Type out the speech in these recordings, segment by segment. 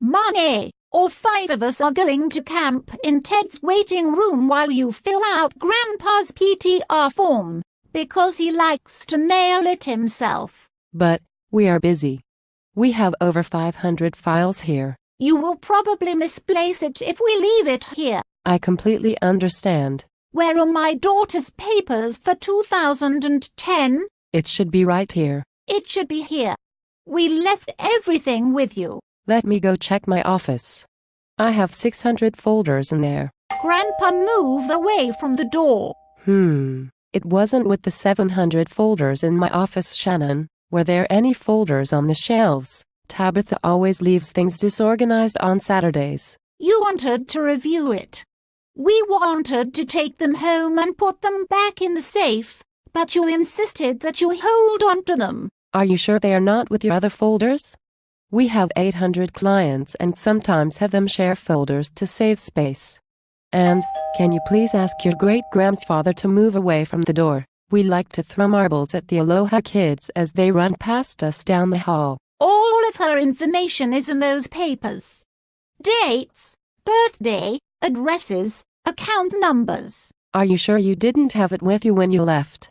Marnéi, all 5 of us are going to camp in Ted's waiting room while you fill out Grandpa's PTR form, because he likes to mail it himself. But we are busy. We have over 500 files here. You will probably misplace it if we leave it here. I completely understand. Where are my daughter's papers for 2010? It should be right here. It should be here. We left everything with you. Let me go check my office. I have 600 folders in there. Grandpa, move away from the door. It wasn't with the 700 folders in my office, Shannon. Were there any folders on the shelves? Tabitha always leaves things disorganized on Saturdays. You wanted to review it. We wanted to take them home and put them back in the safe, but you insisted that you hold on to them. Are you sure they are not with your other folders? We have 800 clients and sometimes have them share folders to save space. And, can you please ask your great-grandfather to move away from the door? We like to throw marbles at the Aloha kids as they run past us down the hall. All of her information is in those papers. Dates, birthday, addresses, account numbers. Are you sure you didn't have it with you when you left?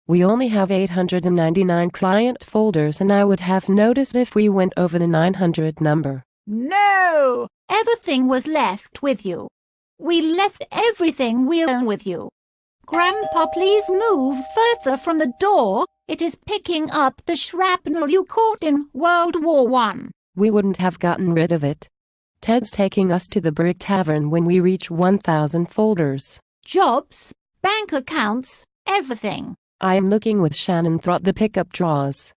We only have 899 client folders and I would have noticed if we went over the 900 number. No! Everything was left with you. We left everything we own with you. Grandpa, please move further from the door. It is picking up the shrapnel you caught in World War I. We wouldn't have gotten rid of it. Ted's taking us to the Bird Tavern when we reach 1,000 folders. Jobs, bank accounts, everything. I am looking with Shannon through the pickup drawers.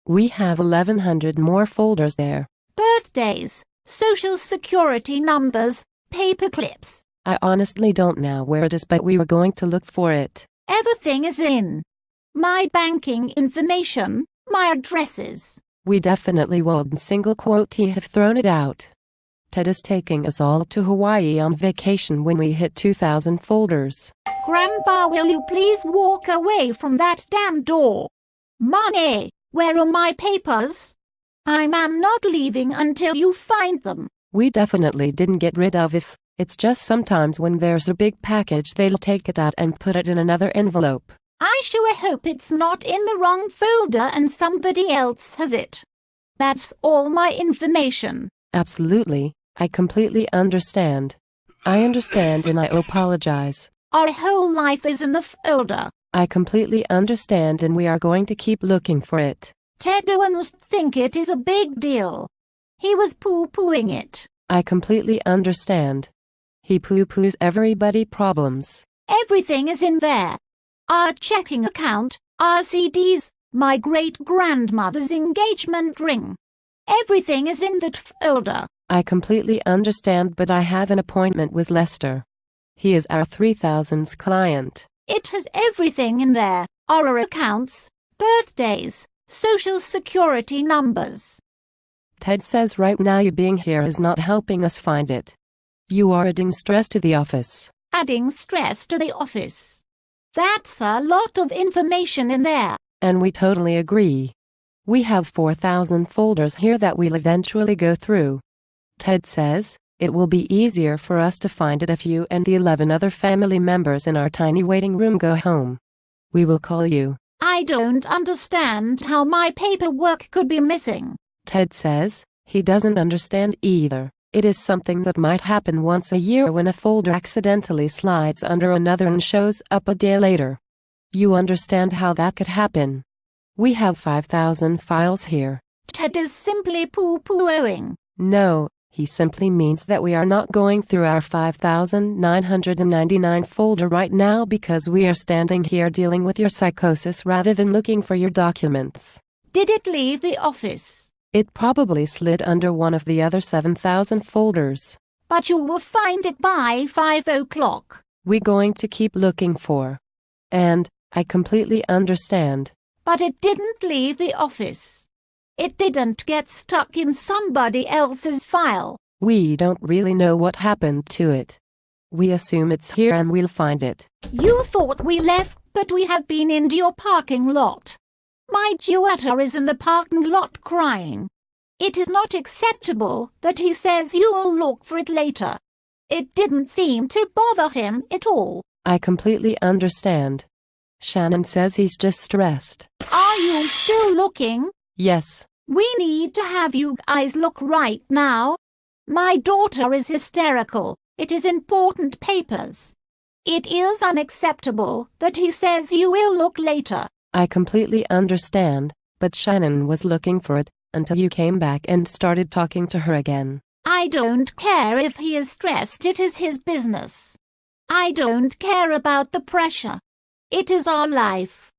We have 1,100 more folders there. Birthdays, social security numbers, paper clips. I honestly don't know where it is, but we were going to look for it. Everything is in. My banking information, my addresses. We definitely won't have thrown it out. Ted is taking us all to Hawaii on vacation when we hit 2,000 folders. Grandpa, will you please walk away from that damn door? Marnéi, where are my papers? I'm not leaving until you find them. We definitely didn't get rid of it. It's just sometimes when there's a big package they'll take it out and put it in another envelope. I sure hope it's not in the wrong folder and somebody else has it. That's all my information. Absolutely. I completely understand. I understand and I apologize. Our whole life is in the folder. I completely understand and we are going to keep looking for it. Ted doesn't think it is a big deal. He was poo-pooing it. I completely understand. He poo-poos everybody's problems. Everything is in there. Our checking account, our CDs, my great-grandmother's engagement ring. Everything is in that folder. I completely understand, but I have an appointment with Lester. He is our 3,000th client. It has everything in there. Our accounts, birthdays, social security numbers. Ted says right now you being here is not helping us find it. You are adding stress to the office. Adding stress to the office. That's a lot of information in there. And we totally agree. We have 4,000 folders here that we'll eventually go through. Ted says, it will be easier for us to find it if you and the 11 other family members in our tiny waiting room go home. We will call you. I don't understand how my paperwork could be missing. Ted says, he doesn't understand either. It is something that might happen once a year when a folder accidentally slides under another and shows up a day later. You understand how that could happen? We have 5,000 files here. Ted is simply poo-pooing. No, he simply means that we are not going through our 5,999 folder right now because we are standing here dealing with your psychosis rather than looking for your documents. Did it leave the office? It probably slid under one of the other 7,000 folders. But you will find it by 5 o'clock. We're going to keep looking for. And, I completely understand. But it didn't leave the office. It didn't get stuck in somebody else's file. We don't really know what happened to it. We assume it's here and we'll find it. You thought we left, but we have been in your parking lot. My daughter is in the parking lot crying. It is not acceptable that he says you'll look for it later. It didn't seem to bother him at all. I completely understand. Shannon says he's just stressed. Are you still looking? Yes. We need to have you guys look right now. My daughter is hysterical. It is important papers. It is unacceptable that he says you will look later. I completely understand, but Shannon was looking for it until you came back and started talking to her again. I don't care if he is stressed. It is his business. I don't care about the pressure. It is our life.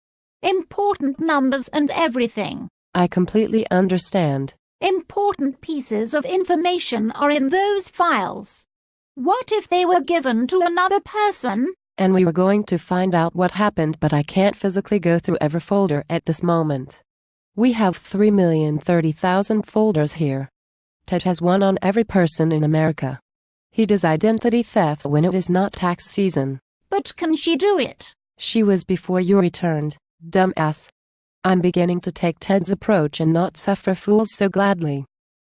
Important numbers and everything. I completely understand. Important pieces of information are in those files. What if they were given to another person? And we were going to find out what happened, but I can't physically go through every folder at this moment. We have 3,030,000 folders here. Ted has one on every person in America. He does identity thefts when it is not tax season. But can she do it? She was before you returned, dumbass. I'm beginning to take Ted's approach and not suffer fools so gladly.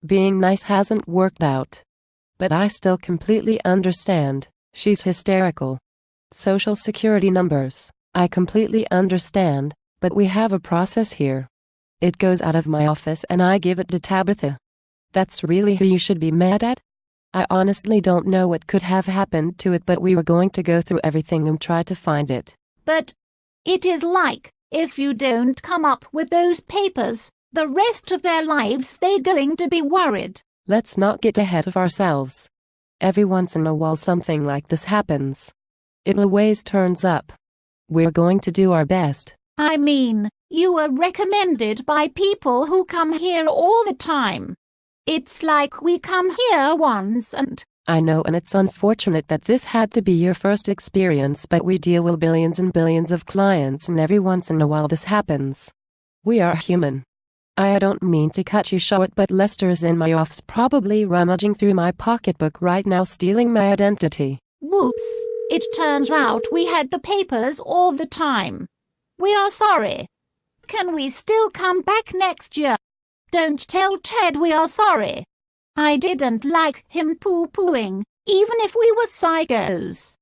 Being nice hasn't worked out. But I still completely understand. She's hysterical. Social security numbers. I completely understand, but we have a process here. It goes out of my office and I give it to Tabitha. That's really who you should be mad at? I honestly don't know what could have happened to it, but we were going to go through everything and try to find it. But it is like, if you don't come up with those papers, the rest of their lives they're going to be worried. Let's not get ahead of ourselves. Every once in a while something like this happens. It always turns up. We're going to do our best. I mean, you were recommended by people who come here all the time. It's like we come here once and... I know, and it's unfortunate that this had to be your first experience, but we deal with billions and billions of clients and every once in a while this happens. We are human. I don't mean to cut you short, but Lester's in my office probably rummaging through my pocketbook right now, stealing my identity. Whoops, it turns out we had the papers all the time. We are sorry. Can we still come back next year? Don't tell Ted we are sorry. I didn't like him poo-pooing, even if we were psychos.